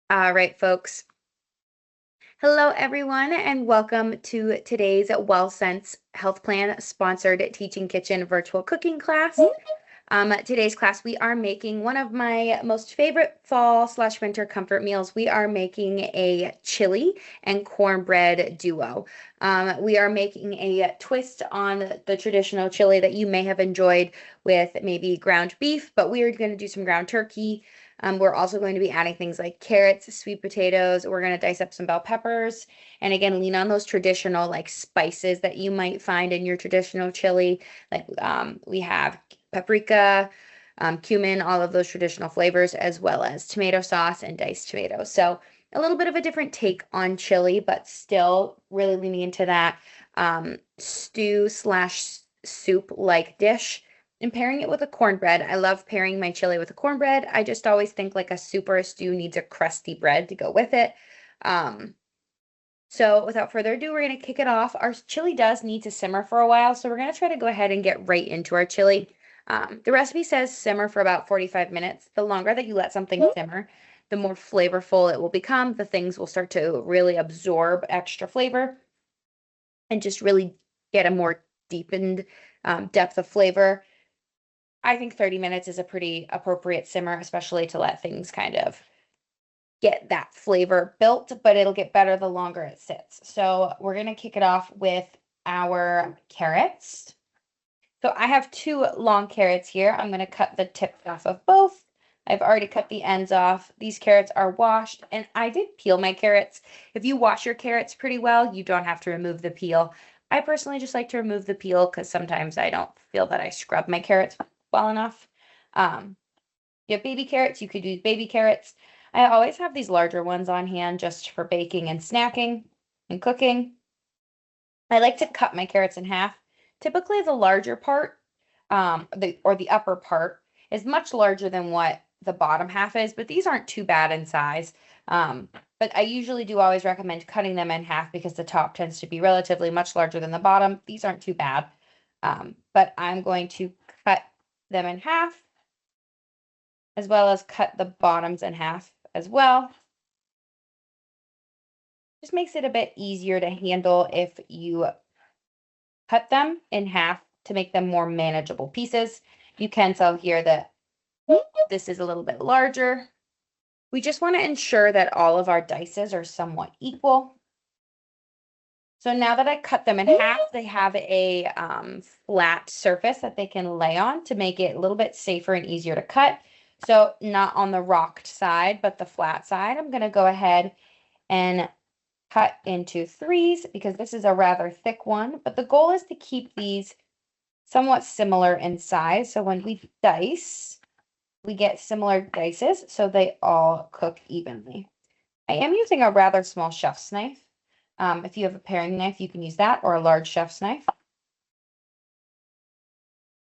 All right, folks. Hello, everyone, and welcome to today's WellSense Health Plan sponsored Teaching Kitchen virtual cooking class. Today's class, we are making one of my most favorite fall/winter comfort meals. We are making a chili and cornbread duo. We are making a twist on the traditional chili that you may have enjoyed with maybe ground beef, but we are going to do some ground turkey. We're also going to be adding things like carrots, sweet potatoes. We're going to dice up some bell peppers, and again, lean on those traditional like spices that you might find in your traditional chili. Like we have paprika, cumin, all of those traditional flavors, as well as tomato sauce and diced tomatoes. So a little bit of a different take on chili, but still really leaning into that stew slash soup like dish. And pairing it with a cornbread. I love pairing my chili with a cornbread. I just always think like a soup or a stew needs a crusty bread to go with it. So without further ado, we're going to kick it off. Our chili does need to simmer for a while, so we're going to try to go ahead and get right into our chili. The recipe says simmer for about 45 minutes. The longer that you let something simmer, the more flavorful it will become. The things will start to really absorb extra flavor and just really get a more deepened depth of flavor. I think 30 minutes is a pretty appropriate simmer, especially to let things kind of get that flavor built, but it'll get better the longer it sits. So we're going to kick it off with our carrots. So I have two long carrots here. I'm going to cut the tips off of both. I've already cut the ends off. These carrots are washed, and I did peel my carrots. If you wash your carrots pretty well, you don't have to remove the peel. I personally just like to remove the peel because sometimes I don't feel that I scrub my carrots well enough. You have baby carrots, you could use baby carrots. I always have these larger ones on hand just for baking and snacking and cooking. I like to cut my carrots in half. Typically the larger part, the upper part is much larger than what the bottom half is, but these aren't too bad in size. But I usually do always recommend cutting them in half because the top tends to be relatively much larger than the bottom. These aren't too bad. But I'm going to cut them in half as well as cut the bottoms in half as well. Just makes it a bit easier to handle if you cut them in half to make them more manageable pieces. You can tell here that this is a little bit larger. We just want to ensure that all of our dices are somewhat equal. So now that I cut them in half, they have a flat surface that they can lay on to make it a little bit safer and easier to cut. So not on the rocked side, but the flat side. I'm going to go ahead and cut into threes because this is a rather thick one, but the goal is to keep these somewhat similar in size. So when we dice, we get similar dices so they all cook evenly. I am using a rather small chef's knife. If you have a paring knife, you can use that or a large chef's knife.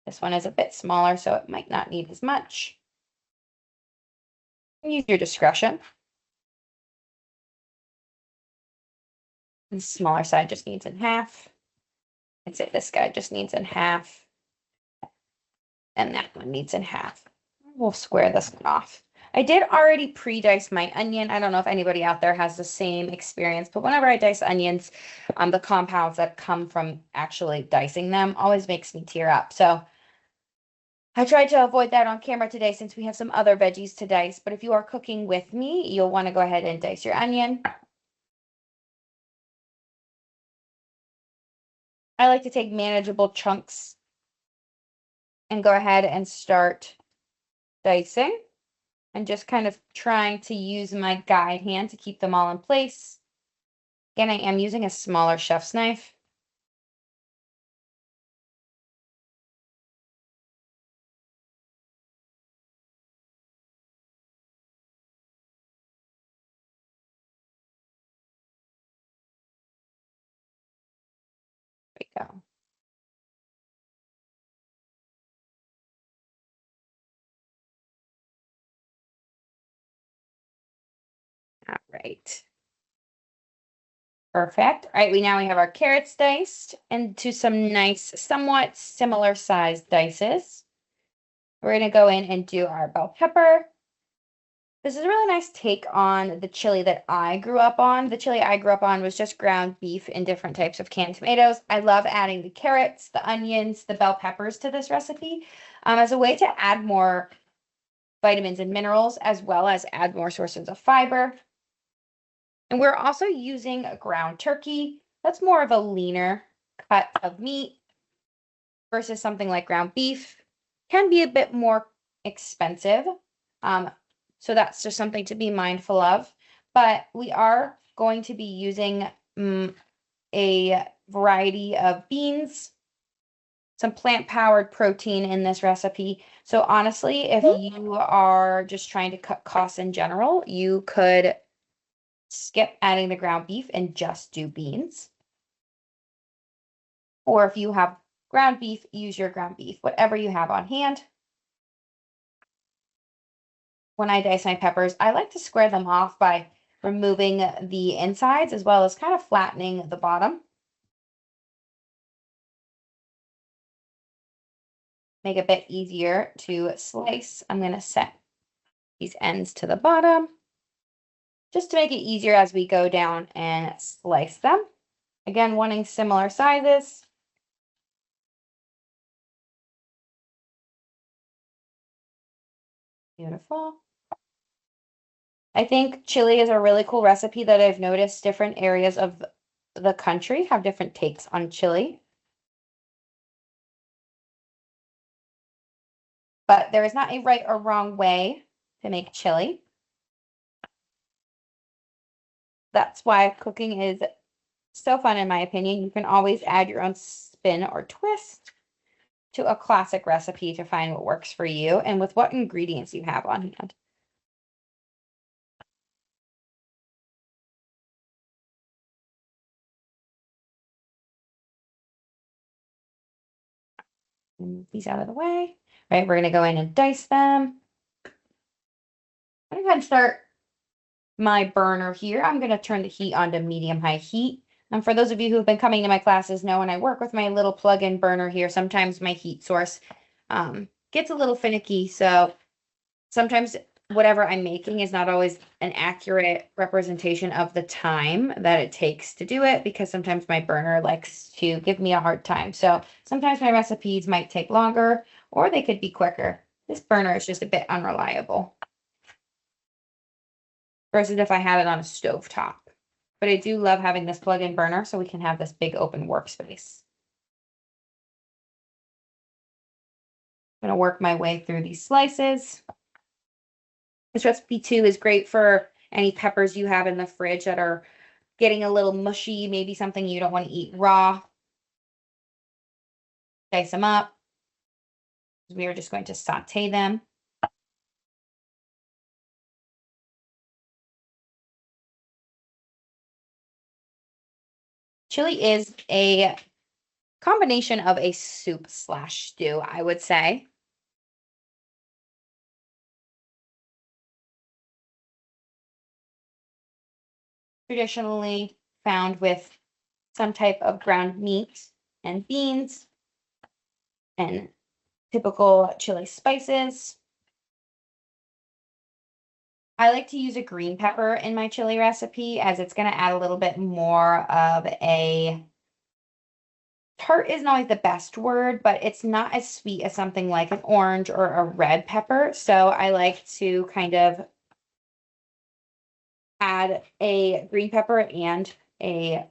This one is a bit smaller, so it might not need as much. Use your discretion. The smaller side just needs in half. I'd say this guy just needs in half. And that one needs in half. We'll square this one off. I did already pre-dice my onion. I don't know if anybody out there has the same experience, but whenever I dice onions, the compounds that come from actually dicing them always makes me tear up. So I tried to avoid that on camera today since we have some other veggies to dice, but if you are cooking with me, you'll want to go ahead and dice your onion. I like to take manageable chunks and go ahead and start dicing and just kind of trying to use my guide hand to keep them all in place. Again, I am using a smaller chef's knife. There we go. All right. Perfect. All right, now we have our carrots diced into some nice, somewhat similar sized dices. We're going to go in and do our bell pepper. This is a really nice take on the chili that I grew up on. The chili I grew up on was just ground beef and different types of canned tomatoes. I love adding the carrots, the onions, the bell peppers to this recipe as a way to add more vitamins and minerals, as well as add more sources of fiber. And we're also using a ground turkey. That's more of a leaner cut of meat versus something like ground beef. Can be a bit more expensive. So that's just something to be mindful of. But we are going to be using a variety of beans, some plant-powered protein in this recipe. So honestly, if you are just trying to cut costs in general, you could skip adding the ground beef and just do beans. Or if you have ground beef, use your ground beef, whatever you have on hand. When I dice my peppers, I like to square them off by removing the insides as well as kind of flattening the bottom. Make it a bit easier to slice. I'm going to set these ends to the bottom just to make it easier as we go down and slice them. Again, wanting similar sizes. Beautiful. I think chili is a really cool recipe that I've noticed different areas of the country have different takes on chili. But there is not a right or wrong way to make chili. That's why cooking is so fun, in my opinion. You can always add your own spin or twist to a classic recipe to find what works for you and with what ingredients you have on hand. Move these out of the way. All right, we're going to go in and dice them. I'm going to go ahead and start my burner here. I'm going to turn the heat on to medium-high heat. And for those of you who have been coming to my classes know when I work with my little plug-in burner here, sometimes my heat source gets a little finicky. So sometimes whatever I'm making is not always an accurate representation of the time that it takes to do it because sometimes my burner likes to give me a hard time. So sometimes my recipes might take longer or they could be quicker. This burner is just a bit unreliable versus if I had it on a stove top. But I do love having this plug-in burner so we can have this big open workspace. I'm going to work my way through these slices. This recipe too is great for any peppers you have in the fridge that are getting a little mushy, maybe something you don't want to eat raw. Dice them up. We are just going to saute them. Chili is a combination of a soup slash stew, I would say. Traditionally found with some type of ground meat and beans and typical chili spices. I like to use a green pepper in my chili recipe as it's going to add a little bit more of a tart isn't always the best word, but it's not as sweet as something like an orange or a red pepper. So I like to kind of add a green pepper and a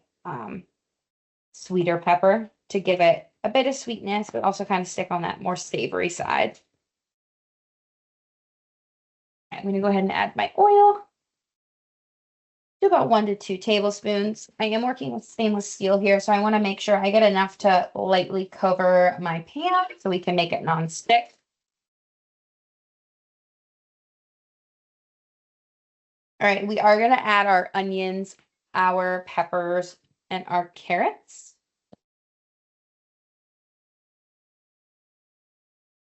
sweeter pepper to give it a bit of sweetness, but also kind of stick on that more savory side. I'm going to go ahead and add my oil to about 1 to 2 tablespoons. I am working with stainless steel here, so I want to make sure I get enough to lightly cover my pan so we can make it non-stick. All right, we are going to add our onions, our peppers, and our carrots.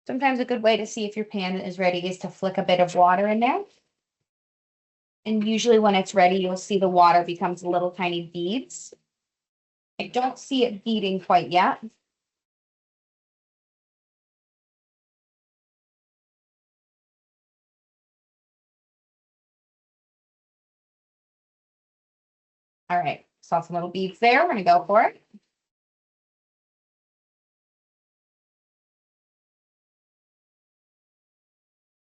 Sometimes a good way to see if your pan is ready is to flick a bit of water in there. And usually when it's ready, you'll see the water becomes little tiny beads. I don't see it beading quite yet. All right, saw some little beads there. We're gonna go for it.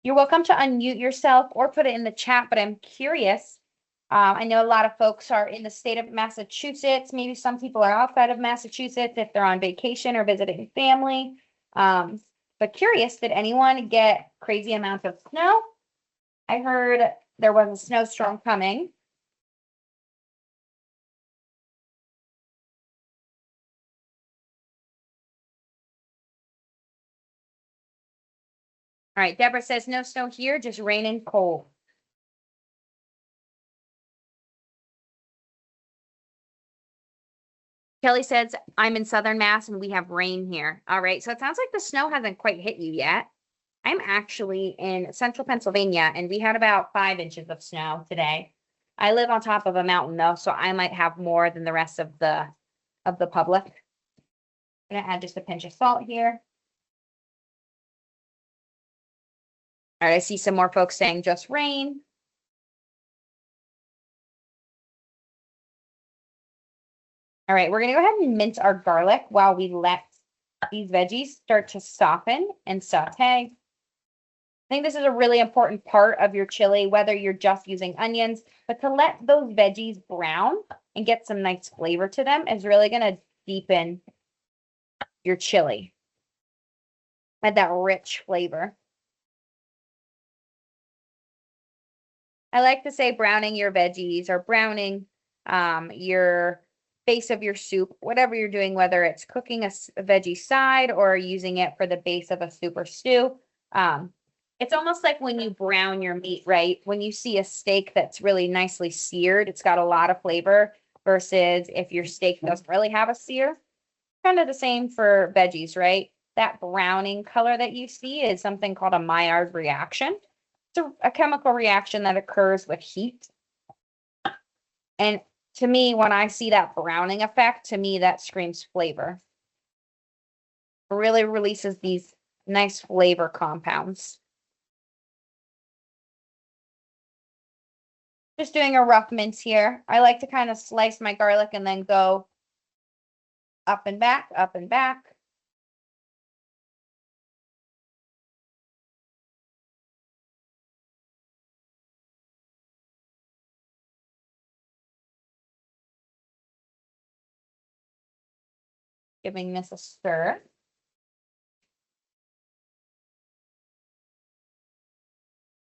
You're welcome to unmute yourself or put it in the chat, but I'm curious. I know a lot of folks are in the state of Massachusetts. Maybe some people are outside of Massachusetts if they're on vacation or visiting family. But curious, did anyone get crazy amounts of snow? I heard there was a snowstorm coming. All right, Deborah says no snow here, just rain and cold. Kelly says, I'm in Southern Mass and we have rain here. All right, so it sounds like the snow hasn't quite hit you yet. I'm actually in central Pennsylvania and we had about 5 inches of snow today. I live on top of a mountain though, so I might have more than the rest of the public. I'm gonna add just a pinch of salt here. All right, I see some more folks saying just rain. All right, we're gonna go ahead and mince our garlic while we let these veggies start to soften and saute. I think this is a really important part of your chili, whether you're just using onions, but to let those veggies brown and get some nice flavor to them is really gonna deepen your chili. Add that rich flavor. I like to say browning your veggies or browning your base of your soup, whatever you're doing, whether it's cooking a veggie side or using it for the base of a soup or stew. It's almost like when you brown your meat, right? When you see a steak that's really nicely seared, it's got a lot of flavor versus if your steak doesn't really have a sear. Kind of the same for veggies, right? That browning color that you see is something called a Maillard reaction. It's a chemical reaction that occurs with heat. And to me, when I see that browning effect, to me, that screams flavor. It really releases these nice flavor compounds. Just doing a rough mince here. I like to kind of slice my garlic and then go up and back, up and back. Giving this a stir.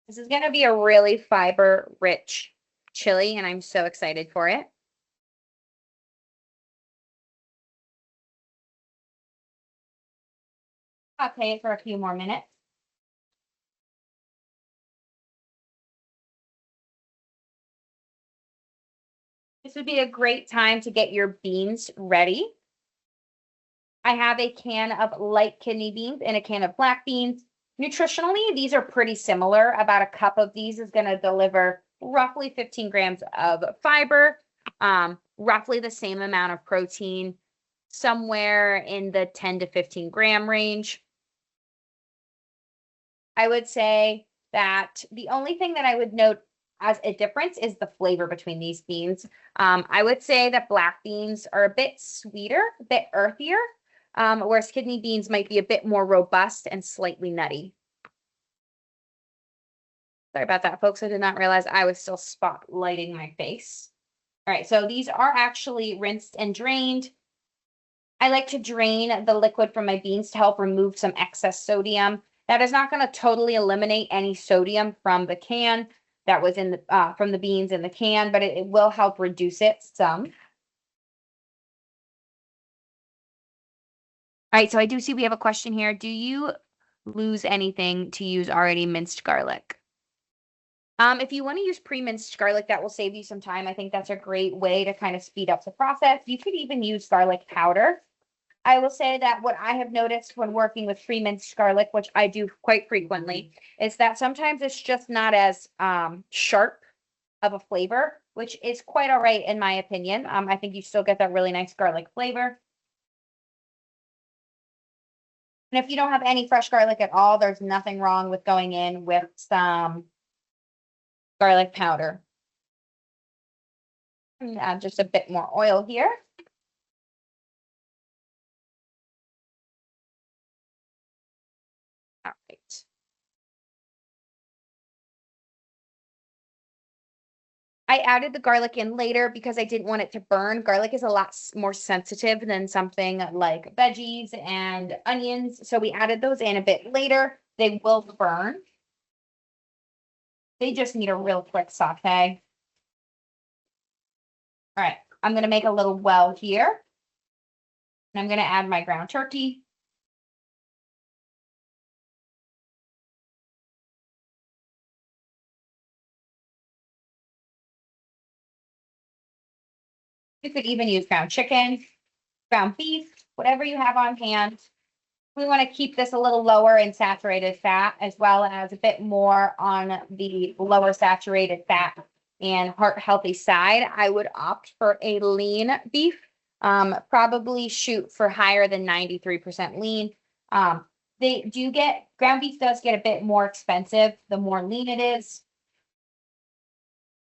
This is going to be a really fiber-rich chili, and I'm so excited for it. Saute it for a few more minutes. This would be a great time to get your beans ready. I have a can of light kidney beans and a can of black beans. Nutritionally, these are pretty similar. About a cup of these is going to deliver roughly 15 grams of fiber, roughly the same amount of protein, somewhere in the 10 to 15 gram range. I would say that the only thing that I would note as a difference is the flavor between these beans. I would say that black beans are a bit sweeter, a bit earthier, whereas kidney beans might be a bit more robust and slightly nutty. Sorry about that, folks. I did not realize I was still spotlighting my face. All right, so these are actually rinsed and drained. I like to drain the liquid from my beans to help remove some excess sodium. That is not going to totally eliminate any sodium from the can that was in the from the beans in the can, but it will help reduce it some. All right, so I do see we have a question here. Do you lose anything to use already minced garlic? If you want to use pre-minced garlic, that will save you some time. I think that's a great way to kind of speed up the process. You could even use garlic powder. I will say that what I have noticed when working with pre-minced garlic, which I do quite frequently, is that sometimes it's just not as sharp of a flavor, which is quite all right in my opinion. I think you still get that really nice garlic flavor. And if you don't have any fresh garlic at all, there's nothing wrong with going in with some garlic powder. I'm gonna add just a bit more oil here. All right. I added the garlic in later because I didn't want it to burn. Garlic is a lot more sensitive than something like veggies and onions. So we added those in a bit later. They will burn. They just need a real quick saute. All right, I'm gonna make a little well here. And I'm gonna add my ground turkey. You could even use ground chicken, ground beef, whatever you have on hand. We want to keep this a little lower in saturated fat, as well as a bit more on the lower saturated fat and heart healthy side. I would opt for a lean beef. Probably shoot for higher than 93% lean. They do get, ground beef does get a bit more expensive the more lean it is.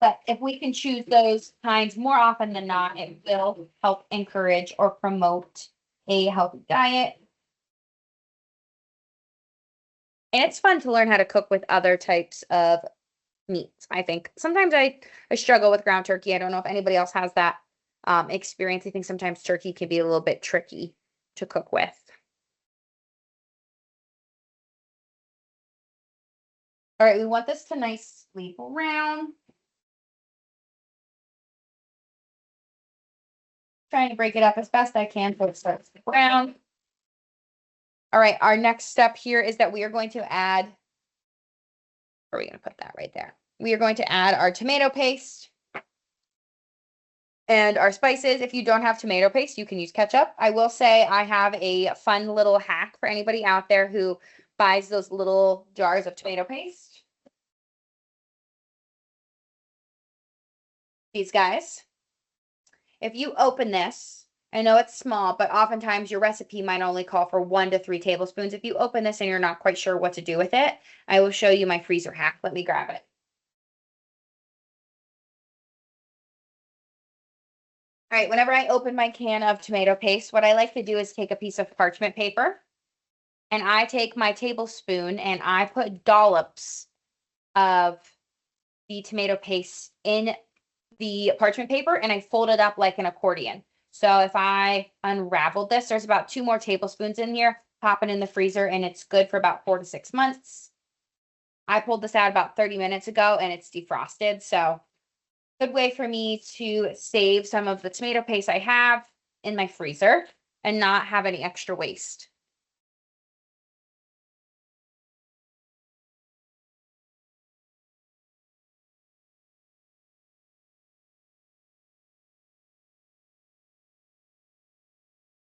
But if we can choose those kinds more often than not, it will help encourage or promote a healthy diet. And it's fun to learn how to cook with other types of meats, I think. Sometimes I struggle with ground turkey. I don't know if anybody else has that experience. I think sometimes turkey can be a little bit tricky to cook with. All right, we want this to nicely brown. Trying to break it up as best I can so it starts to brown. All right, our next step here is that we are going to add, or are we going to put that right there? We are going to add our tomato paste and our spices. If you don't have tomato paste, you can use ketchup. I will say I have a fun little hack for anybody out there who buys those little jars of tomato paste. These guys. If you open this, I know it's small, but oftentimes your recipe might only call for 1 to 3 tablespoons. If you open this and you're not quite sure what to do with it, I will show you my freezer hack. Let me grab it. All right, whenever I open my can of tomato paste, what I like to do is take a piece of parchment paper and I take my tablespoon and I put dollops of the tomato paste in the parchment paper and I fold it up like an accordion. So if I unraveled this, there's about 2 more tablespoons in here, pop it in the freezer, and it's good for about 4 to 6 months. I pulled this out about 30 minutes ago and it's defrosted. So good way for me to save some of the tomato paste I have in my freezer and not have any extra waste.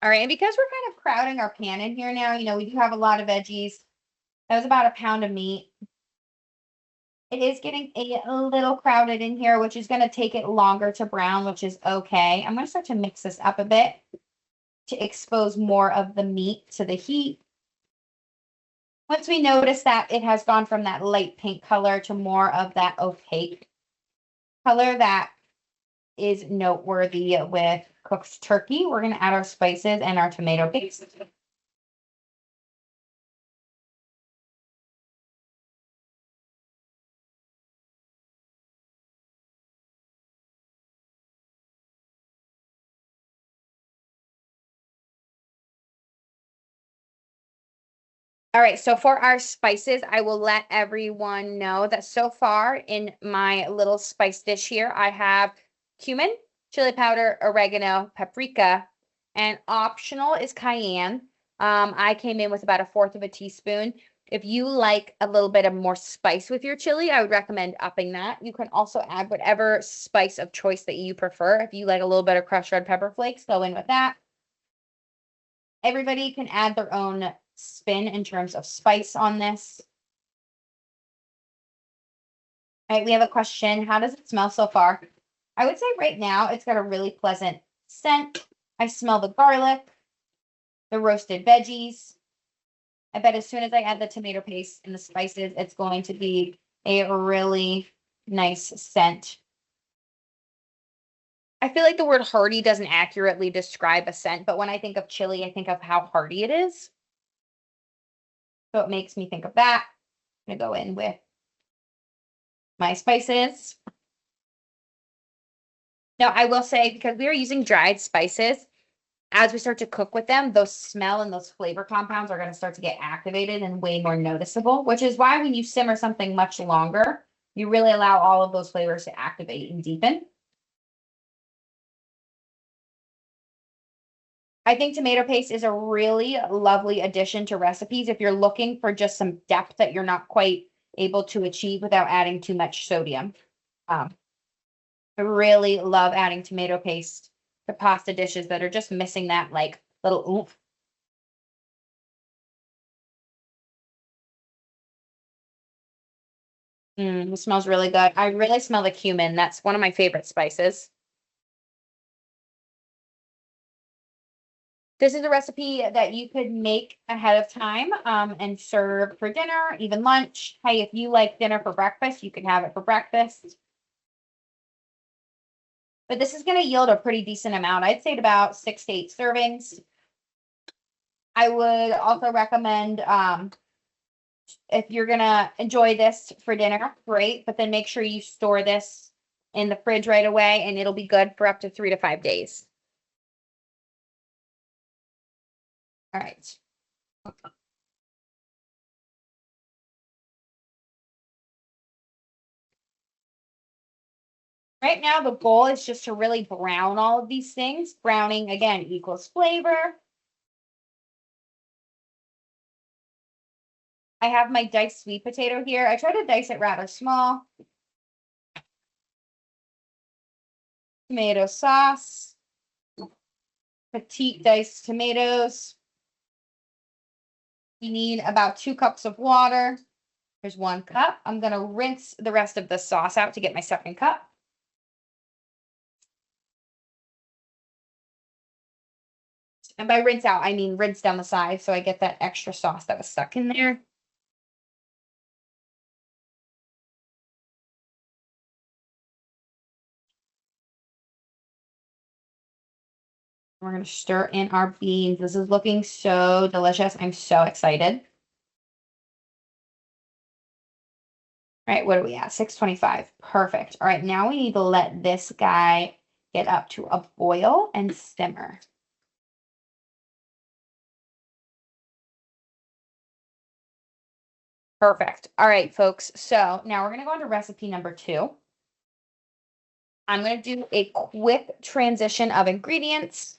All right, and because we're kind of crowding our pan in here now, we do have a lot of veggies. That was about a pound of meat. It is getting a little crowded in here, which is going to take it longer to brown, which is okay. I'm going to start to mix this up a bit to expose more of the meat to the heat. Once we notice that it has gone from that light pink color to more of that opaque color that is noteworthy with cooked turkey, we're going to add our spices and our tomato paste. All right, so for our spices, I will let everyone know that so far in my little spice dish here, I have cumin, chili powder, oregano, paprika, and optional is cayenne. I came in with about 1/4 of a teaspoon. If you like a little bit of more spice with your chili, I would recommend upping that. You can also add whatever spice of choice that you prefer. If you like a little bit of crushed red pepper flakes, go in with that. Everybody can add their own spin in terms of spice on this. All right, we have a question. How does it smell so far? I would say right now it's got a really pleasant scent. I smell the garlic, the roasted veggies. I bet as soon as I add the tomato paste and the spices, it's going to be a really nice scent. I feel like the word hearty doesn't accurately describe a scent, but when I think of chili, I think of how hearty it is. So it makes me think of that. I'm gonna go in with my spices. Now, I will say, because we are using dried spices, as we start to cook with them, those smell and those flavor compounds are going to start to get activated and way more noticeable, which is why when you simmer something much longer, you really allow all of those flavors to activate and deepen. I think tomato paste is a really lovely addition to recipes if you're looking for just some depth that you're not quite able to achieve without adding too much sodium. Um, I really love adding tomato paste to pasta dishes that are just missing that like little oomph. It smells really good. I really smell the cumin. That's one of my favorite spices. This is a recipe that you could make ahead of time and serve for dinner, even lunch. Hey, if you like dinner for breakfast, you can have it for breakfast. But this is going to yield a pretty decent amount. I'd say about 6 to 8 servings. I would also recommend if you're going to enjoy this for dinner, great, but then make sure you store this in the fridge right away and it'll be good for up to 3 to 5 days. All right. Right now, the goal is just to really brown all of these things. Browning, again, equals flavor. I have my diced sweet potato here. I try to dice it rather small. Tomato sauce. Petite diced tomatoes. You need about 2 cups of water. There's 1 cup. I'm going to rinse the rest of the sauce out to get my 2nd cup. And by rinse out, I mean rinse down the side so I get that extra sauce that was stuck in there. We're going to stir in our beans. This is looking so delicious. I'm so excited. All right, what are we at? 625. Perfect. All right, now we need to let this guy get up to a boil and simmer. Perfect. All right, folks. So now we're going to go on to recipe number 2. I'm going to do a quick transition of ingredients.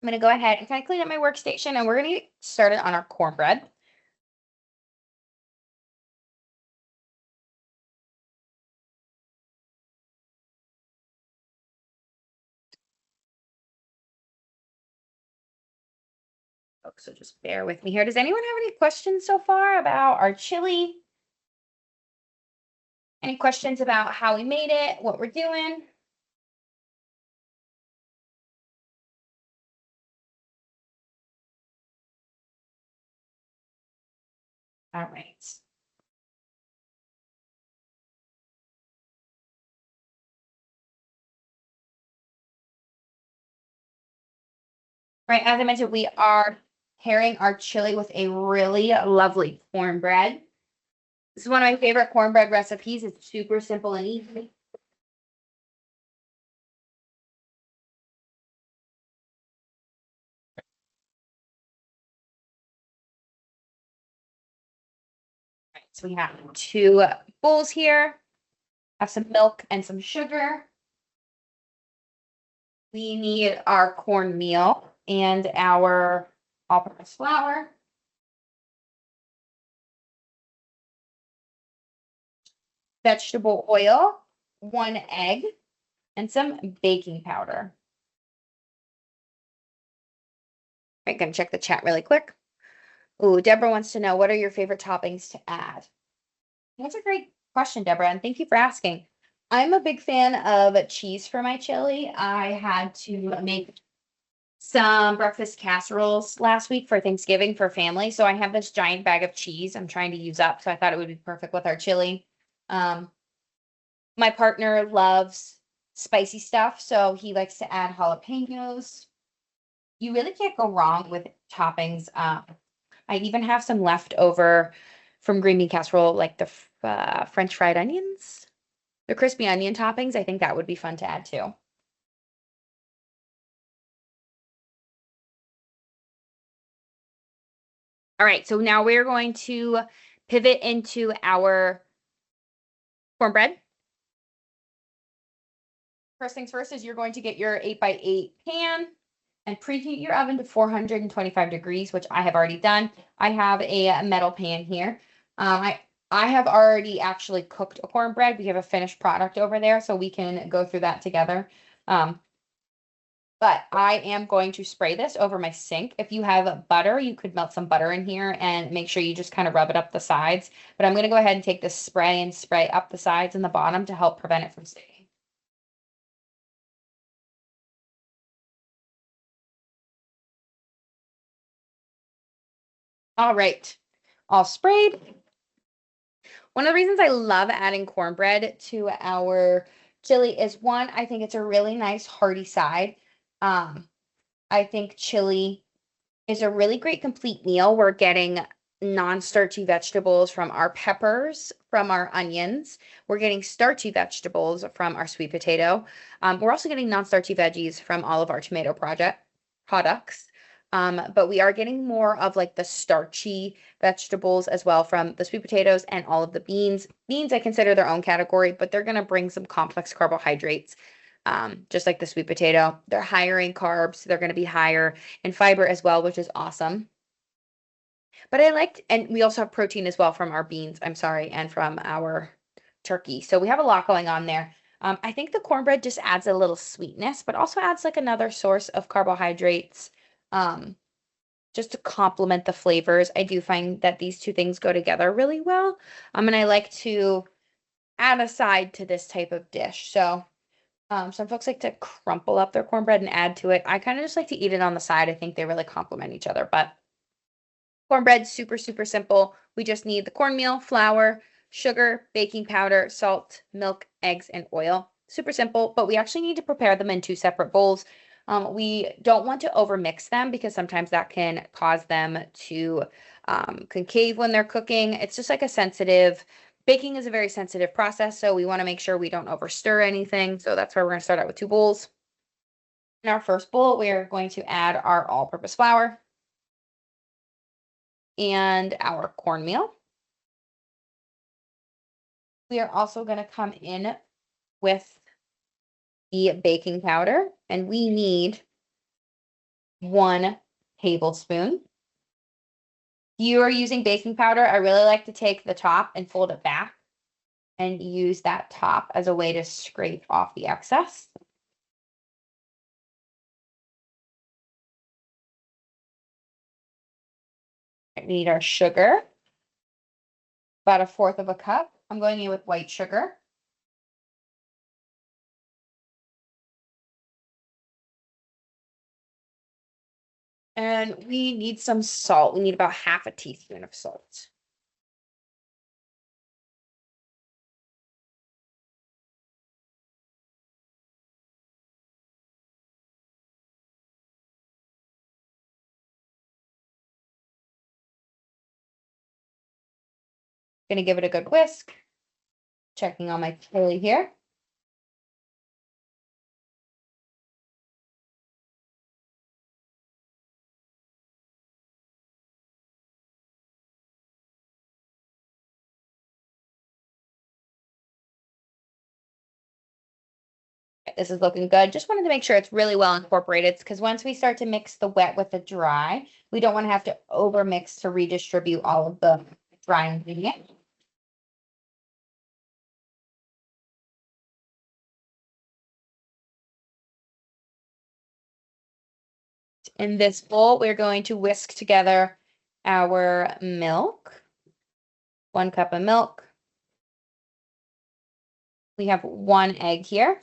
I'm going to go ahead and kind of clean up my workstation and we're going to get started on our cornbread. Folks, so just bear with me here. Does anyone have any questions so far about our chili? Any questions about how we made it, what we're doing? All right. Right, as I mentioned, we are pairing our chili with a really lovely cornbread. This is one of my favorite cornbread recipes. It's super simple and easy. Right, so we have 2 bowls here. Have some milk and some sugar. We need our cornmeal and our all-purpose flour. Vegetable oil, 1 egg, and some baking powder. I'm gonna check the chat really quick. Ooh, Deborah wants to know, what are your favorite toppings to add? That's a great question, Deborah, and thank you for asking. I'm a big fan of cheese for my chili. I had to make some breakfast casseroles last week for Thanksgiving for family. So I have this giant bag of cheese I'm trying to use up. So I thought it would be perfect with our chili. My partner loves spicy stuff, so he likes to add jalapenos. You really can't go wrong with toppings. I even have some left over from green bean casserole, like the French fried onions, the crispy onion toppings. I think that would be fun to add too. All right, so now we're going to pivot into our cornbread. First things first is you're going to get your 8x8 pan and preheat your oven to 425 degrees, which I have already done. I have a metal pan here. I have already actually cooked a cornbread. We have a finished product over there, so we can go through that together. But I am going to spray this over my sink. If you have butter, you could melt some butter in here and make sure you just kind of rub it up the sides. But I'm going to go ahead and take this spray and spray up the sides and the bottom to help prevent it from sticking. All right, all sprayed. One of the reasons I love adding cornbread to our chili is one, I think it's a really nice hearty side. I think chili is a really great complete meal. We're getting non-starchy vegetables from our peppers, from our onions. We're getting starchy vegetables from our sweet potato. We're also getting non-starchy veggies from all of our tomato products. But we are getting more of like the starchy vegetables as well from the sweet potatoes and all of the beans. Beans, I consider their own category, but they're going to bring some complex carbohydrates, just like the sweet potato. They're higher in carbs. They're going to be higher in fiber as well, which is awesome. But and we also have protein as well from our beans, I'm sorry, and from our turkey. So we have a lot going on there. I think the cornbread just adds a little sweetness, but also adds like another source of carbohydrates, just to complement the flavors. I do find that these two things go together really well. And I like to add a side to this type of dish. So some folks like to crumple up their cornbread and add to it. I kind of just like to eat it on the side. I think they really complement each other. But cornbread, super, super simple. We just need the cornmeal, flour, sugar, baking powder, salt, milk, eggs, and oil. Super simple, but we actually need to prepare them in two separate bowls. We don't want to overmix them because sometimes that can cause them to concave when they're cooking. It's just like baking is a very sensitive process, so we want to make sure we don't overstir anything. So that's why we're going to start out with two bowls. In our first bowl, we are going to add our all-purpose flour and our cornmeal. We are also going to come in with the baking powder, and we need 1 tablespoon. If you are using baking powder, I really like to take the top and fold it back and use that top as a way to scrape off the excess. We need our sugar, about 1/4 of a cup. I'm going in with white sugar. And we need some salt. We need about 1/2 a teaspoon of salt. Gonna give it a good whisk. Checking on my chili here. This is looking good. Just wanted to make sure it's really well incorporated because once we start to mix the wet with the dry, we don't want to have to over mix to redistribute all of the dry ingredients. In this bowl, we're going to whisk together our milk. 1 cup of milk. We have 1 egg here.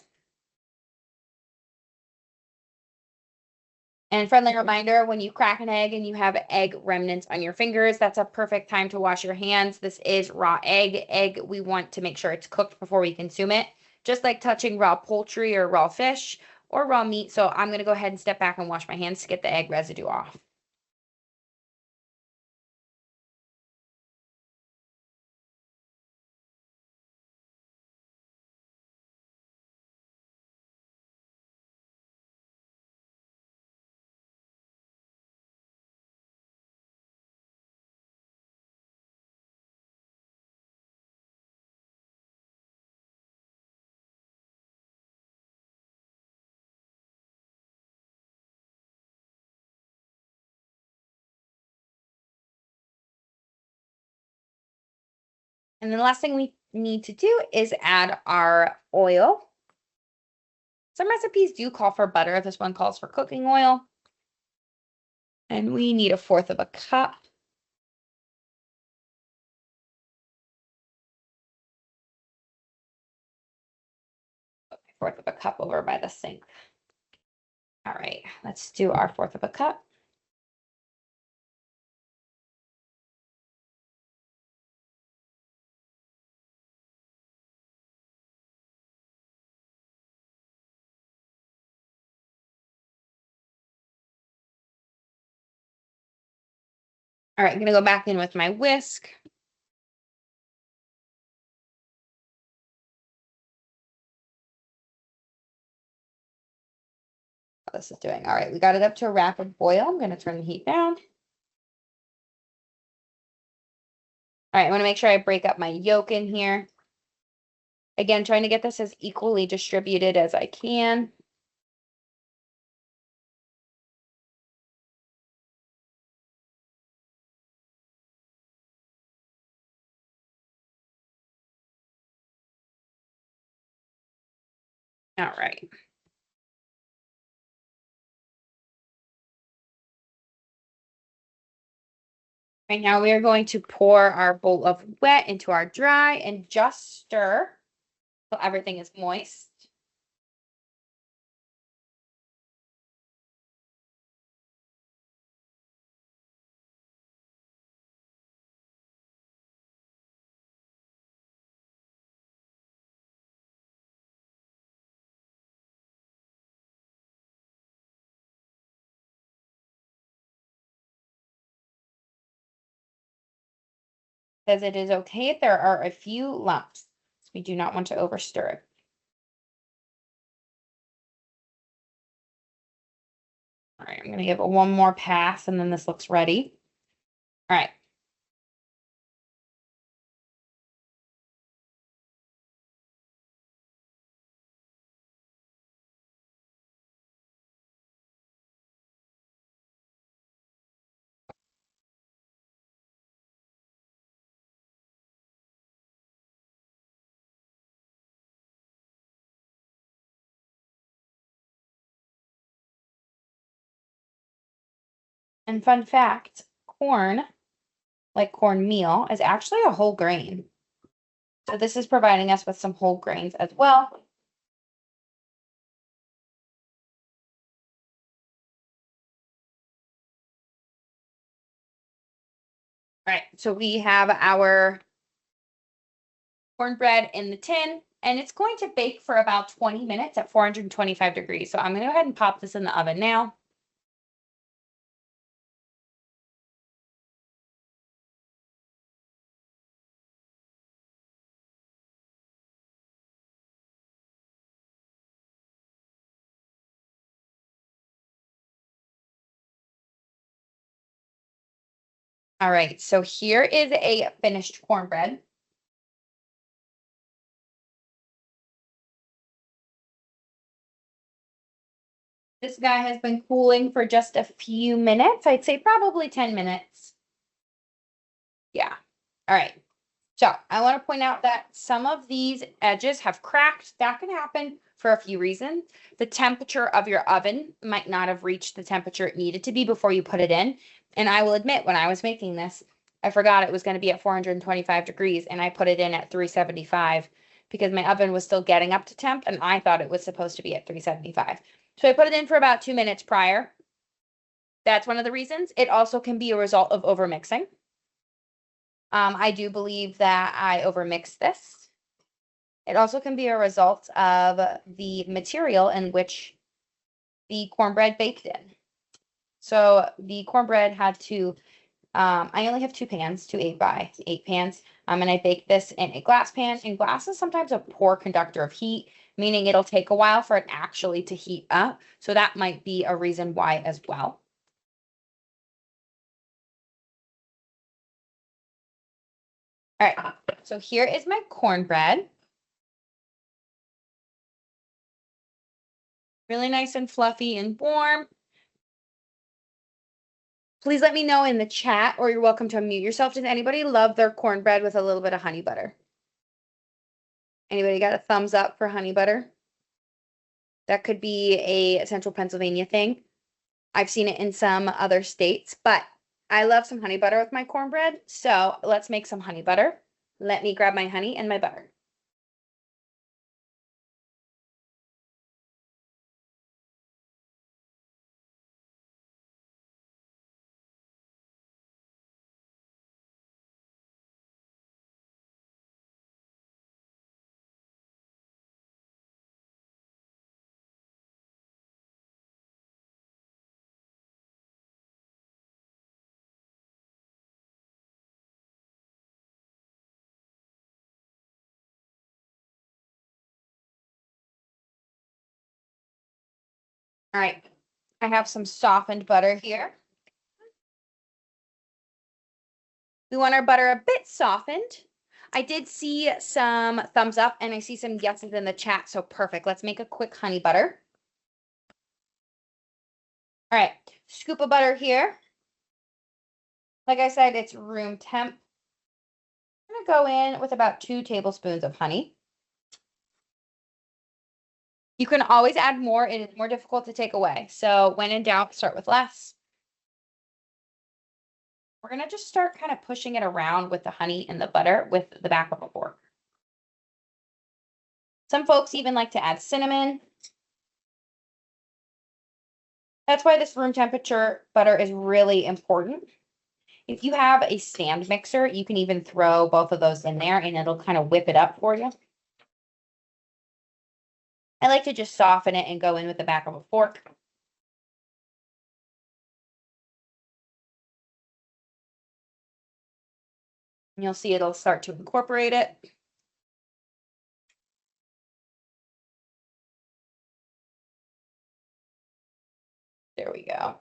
And friendly reminder, when you crack an egg and you have egg remnants on your fingers, that's a perfect time to wash your hands. This is raw egg. We want to make sure it's cooked before we consume it. just like touching raw poultry or raw fish or raw meat. So I'm going to go ahead and step back and wash my hands to get the egg residue off. And then the last thing we need to do is add our oil. Some recipes do call for butter. This one calls for cooking oil. And we need 1/4 of a cup. Okay, 1/4 of a cup over by the sink. All right, let's do our 1/4 of a cup. All right, I'm gonna go back in with my whisk. This is doing. All right, we got it up to a rapid boil. I'm gonna turn the heat down. All right, I wanna make sure I break up my yolk in here. Again, trying to get this as equally distributed as I can. All right. Right now we are going to pour our bowl of wet into our dry and just stir till everything is moist. Says it is okay if there are a few lumps. We do not want to overstir it. All right, I'm going to give it one more pass and then this looks ready. All right. And fun fact, corn, like cornmeal, is actually a whole grain. So this is providing us with some whole grains as well. All right, so we have our cornbread in the tin, and it's going to bake for about 20 minutes at 425 degrees. So I'm going to go ahead and pop this in the oven now. All right, so here is a finished cornbread. This guy has been cooling for just a few minutes. I'd say probably 10 minutes. Yeah. All right. So I want to point out that some of these edges have cracked. That can happen for a few reasons. The temperature of your oven might not have reached the temperature it needed to be before you put it in. And I will admit, when I was making this, I forgot it was going to be at 425 degrees and I put it in at 375 because my oven was still getting up to temp and I thought it was supposed to be at 375. So I put it in for about 2 minutes prior. That's one of the reasons. It also can be a result of overmixing. I do believe that I overmixed this. It also can be a result of the material in which the cornbread baked in. So the cornbread had to, I only have two pans, two 8x8 pans. And I bake this in a glass pan. And glass is sometimes a poor conductor of heat, meaning it'll take a while for it actually to heat up. So that might be a reason why as well. All right, so here is my cornbread. Really nice and fluffy and warm. Please let me know in the chat, or you're welcome to unmute yourself. Does anybody love their cornbread with a little bit of honey butter? Anybody got a thumbs up for honey butter? That could be a central Pennsylvania thing. I've seen it in some other states, but I love some honey butter with my cornbread. So let's make some honey butter. Let me grab my honey and my butter. All right, I have some softened butter here. We want our butter a bit softened. I did see some thumbs up and I see some yeses in the chat, so perfect. Let's make a quick honey butter. All right, scoop of butter here. Like I said, it's room temp. I'm gonna go in with about 2 tablespoons of honey. You can always add more. It is more difficult to take away. So when in doubt, start with less. We're gonna just start kind of pushing it around with the honey and the butter with the back of a fork. Some folks even like to add cinnamon. That's why this room temperature butter is really important. If you have a stand mixer, you can even throw both of those in there and it'll kind of whip it up for you. I like to just soften it and go in with the back of a fork. And you'll see it'll start to incorporate it. There we go.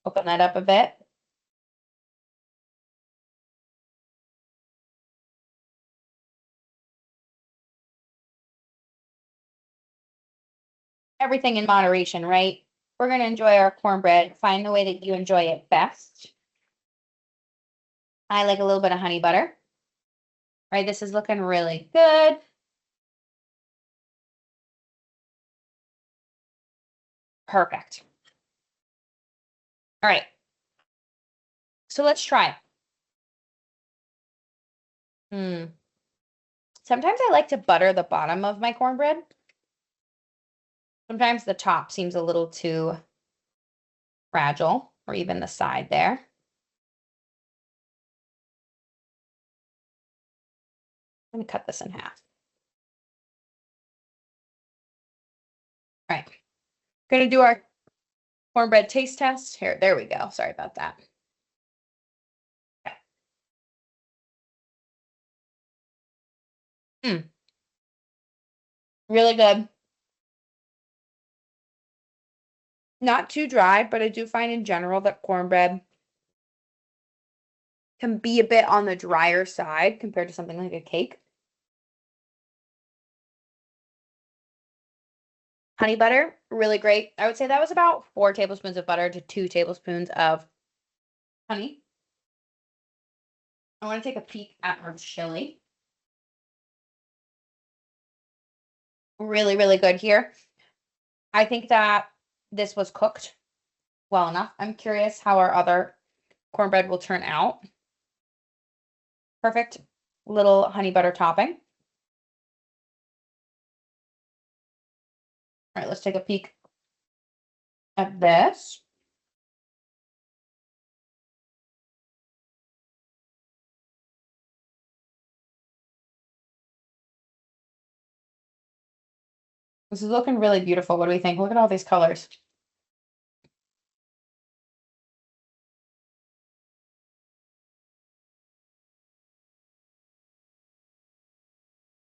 Open that up a bit. Everything in moderation, right? We're going to enjoy our cornbread. Find the way that you enjoy it best. I like a little bit of honey butter. Right, this is looking really good. Perfect. All right. So let's try it. Sometimes I like to butter the bottom of my cornbread. Sometimes the top seems a little too fragile, or even the side there. I'm going to cut this in half. All right. Going to do our cornbread taste test. Here, there we go. Sorry about that. Really good. Not too dry, but I do find in general that cornbread can be a bit on the drier side compared to something like a cake. Honey butter, really great. I would say that was about 4 tablespoons of butter to 2 tablespoons of honey. I want to take a peek at our chili. Really, really good here. I think that this was cooked well enough. I'm curious how our other cornbread will turn out. Perfect little honey butter topping. All right, let's take a peek at this. This is looking really beautiful. What do we think? Look at all these colors.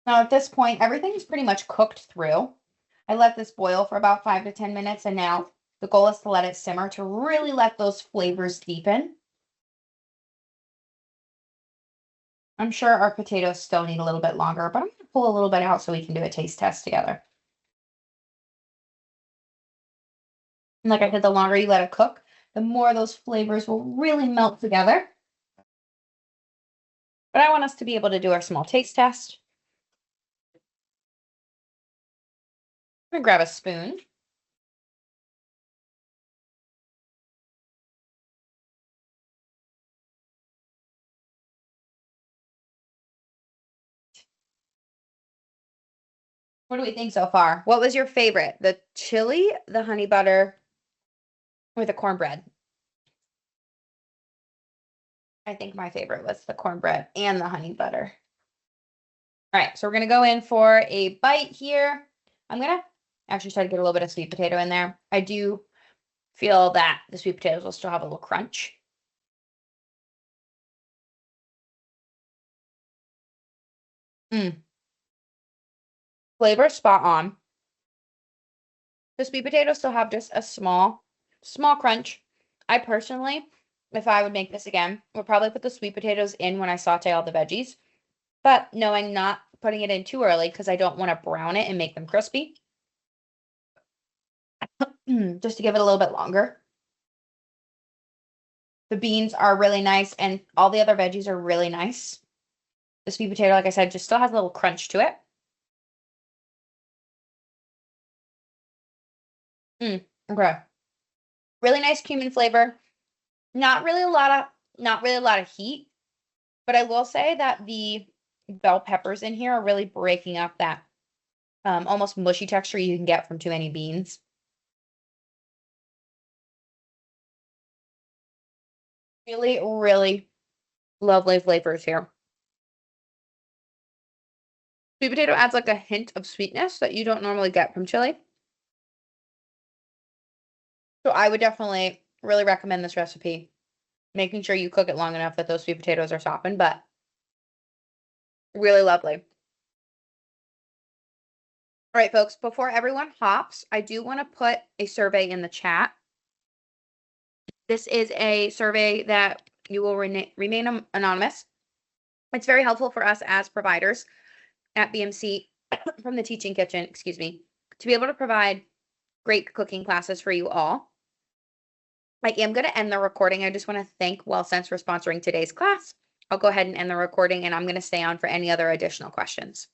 Now at this point, everything's pretty much cooked through. I let this boil for about 5 to 10 minutes, and now the goal is to let it simmer to really let those flavors deepen. I'm sure our potatoes still need a little bit longer, but I'm gonna pull a little bit out so we can do a taste test together. And like I said, the longer you let it cook, the more those flavors will really melt together. But I want us to be able to do our small taste test. I'm gonna grab a spoon. What do we think so far? What was your favorite? The chili, the honey butter, or the cornbread? I think my favorite was the cornbread and the honey butter. All right, so we're gonna go in for a bite here. I'm gonna actually try to get a little bit of sweet potato in there. I do feel that the sweet potatoes will still have a little crunch. Mm. Flavor spot on. The sweet potatoes still have just a small crunch. I personally, if I would make this again, would probably put the sweet potatoes in when I saute all the veggies, but knowing not putting it in too early because I don't want to brown it and make them crispy, just to give it a little bit longer. The beans are really nice and all the other veggies are really nice. The sweet potato, like I said, just still has a little crunch to it. Okay. Really nice cumin flavor. Not really a lot of heat, but I will say that the bell peppers in here are really breaking up that almost mushy texture you can get from too many beans. Really, really lovely flavors here. Sweet potato adds like a hint of sweetness that you don't normally get from chili. So I would definitely really recommend this recipe, making sure you cook it long enough that those sweet potatoes are softened, but really lovely. All right, folks, before everyone hops, I do want to put a survey in the chat. This is a survey that you will remain anonymous. It's very helpful for us as providers at BMC from the Teaching Kitchen, excuse me, to be able to provide great cooking classes for you all. I am going to end the recording. I just want to thank WellSense for sponsoring today's class. I'll go ahead and end the recording, and I'm going to stay on for any other additional questions.